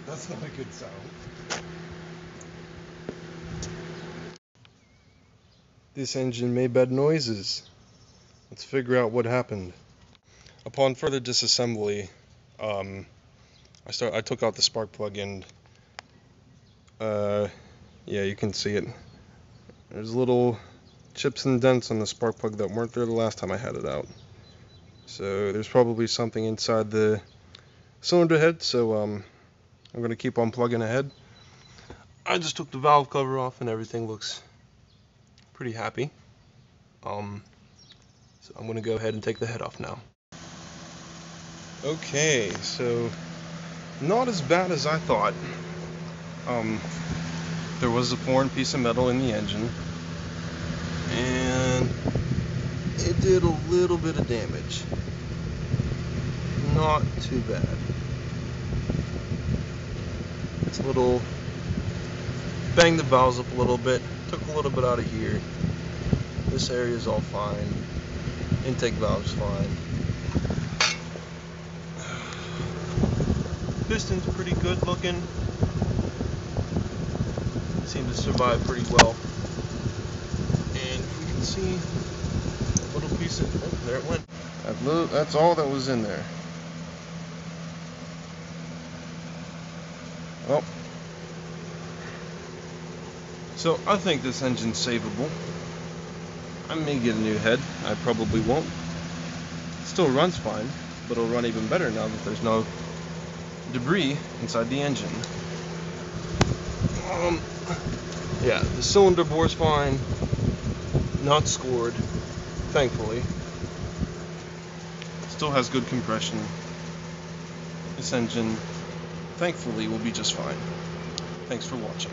That's not a good sound. This engine made bad noises. Let's figure out what happened. Upon further disassembly, I took out the spark plug and yeah, you can see it. There's little chips and dents on the spark plug that weren't there the last time I had it out. So there's probably something inside the cylinder head, so I'm going to keep on plugging ahead. I just took the valve cover off and everything looks pretty happy. So I'm going to go ahead and take the head off now. Okay, so not as bad as I thought. There was a foreign piece of metal in the engine, and it did a little bit of damage. Not too bad. It's a little, banged the valves up a little bit, took a little bit out of here. This area is all fine. Intake valve's fine. Piston's pretty good looking. Seemed to survive pretty well. And you can see a little piece of, oh, there it went. That's all that was in there. Well, so I think this engine's savable. I may get a new head. I probably won't. It still runs fine, but it'll run even better now that there's no debris inside the engine. Yeah, the cylinder bore's fine. Not scored, thankfully. Still has good compression. This engine, thankfully, will be just fine. Thanks for watching.